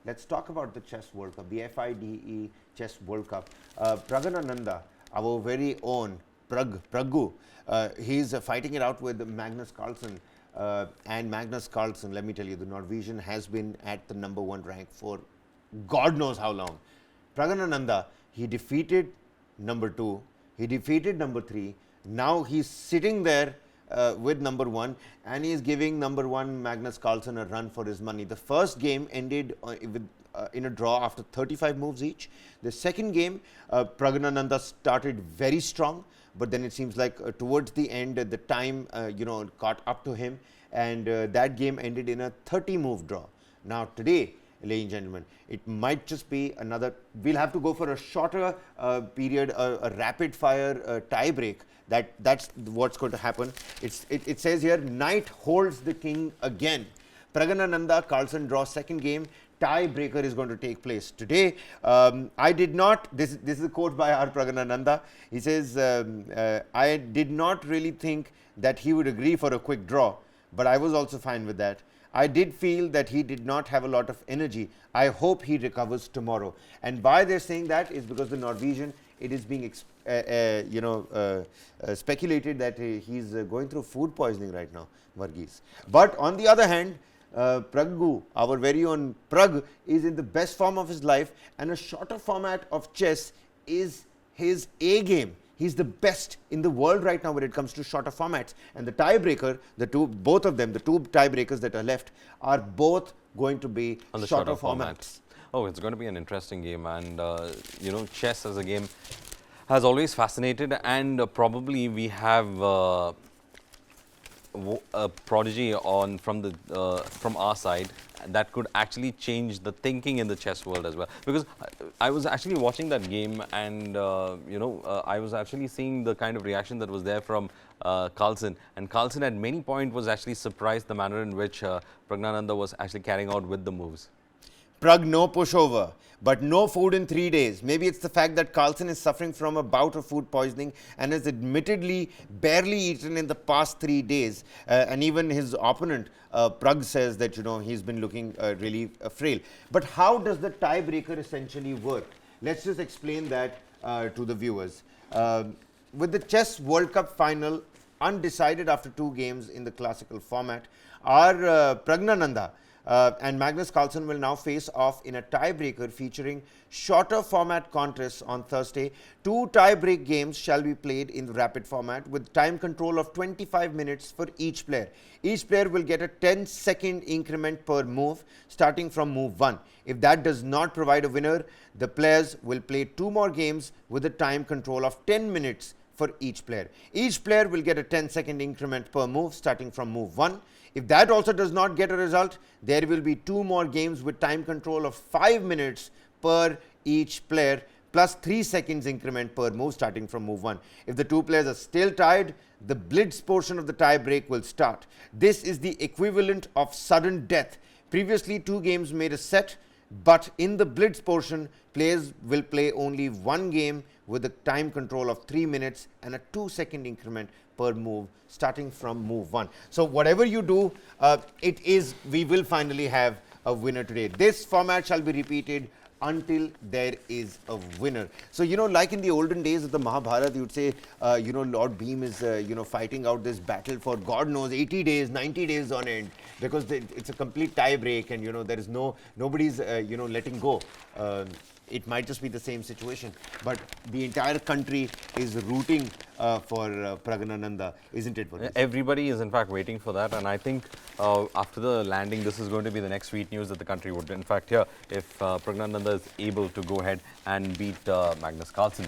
let's talk about the Chess World Cup, the FIDE Chess World Cup. Praggnanandhaa, our very own Pragg, he's fighting it out with Magnus Carlsen. And Magnus Carlsen, let me tell you, the Norwegian has been at the #1 rank for God knows how long. Praggnanandhaa, he defeated #2, he defeated #3. Now he's sitting there with #1, and he is giving #1 Magnus Carlsen a run for his money. The first game ended in a draw after 35 moves each. The second game, Praggnanandhaa started very strong, but then it seems like towards the end, the time caught up to him, and that game ended in a 30-move draw. Now today, ladies and gentlemen, it might just be another. We'll have to go for a shorter period, a rapid-fire tie-break. That's what's going to happen. It says here, knight holds the king again. Praggnanandhaa Carlsen draw second game. Tiebreaker is going to take place today. I did not. This is a quote by R Praggnanandhaa. He says, I did not really think that he would agree for a quick draw, but I was also fine with that. I did feel that he did not have a lot of energy. I hope he recovers tomorrow. And why they're saying that is because the Norwegian, it is being speculated that he's going through food poisoning right now, Varghese. But on the other hand, Pragg, our very own Pragg, is in the best form of his life, and a shorter format of chess is his A game. He's the best in the world right now when it comes to shorter formats. And the tiebreaker, both of them, the two tiebreakers that are left, are both going to be on the shorter formats. Oh, it's going to be an interesting game, and chess as a game has always fascinated, and probably we have a prodigy from our side that could actually change the thinking in the chess world as well. Because I was actually watching that game, and I was actually seeing the kind of reaction that was there from Carlsen, and Carlsen at many points was actually surprised the manner in which Praggnanandhaa was actually carrying out with the moves. Pragg, no pushover, but no food in 3 days. Maybe it's the fact that Carlsen is suffering from a bout of food poisoning and has admittedly barely eaten in the past 3 days. And even his opponent, Pragg, says that he's been looking really frail. But how does the tiebreaker essentially work? Let's just explain that to the viewers. With the Chess World Cup final undecided after 2 games in the classical format, our Praggnanandhaa and Magnus Carlsen will now face off in a tiebreaker featuring shorter format contests on Thursday. 2 tiebreak games shall be played in rapid format with time control of 25 minutes for each player. Each player will get a 10-second increment per move starting from move 1. If that does not provide a winner, the players will play 2 more games with a time control of 10 minutes for each player. Each player will get a 10-second increment per move starting from move 1. If that also does not get a result, there will be 2 more games with time control of 5 minutes per each player plus 3 seconds increment per move starting from move 1. If the 2 players are still tied, the blitz portion of the tie break will start. This is the equivalent of sudden death. Previously, 2 games made a set, but in the blitz portion, players will play only 1 game with a time control of 3 minutes and a 2-second increment per move starting from move 1. So whatever you do, we will finally have a winner today. This format shall be repeated until there is a winner. So, like in the olden days of the Mahabharata, you would say, Lord Bhim is, fighting out this battle for God knows 80 days, 90 days on end, because it's a complete tie break, and, there is nobody's, letting go. It might just be the same situation, but the entire country is rooting for Praggnanandhaa, isn't it? Everybody is in fact waiting for that, and I think after the landing, this is going to be the next sweet news that the country would in fact hear if Praggnanandhaa is able to go ahead and beat Magnus Carlsen.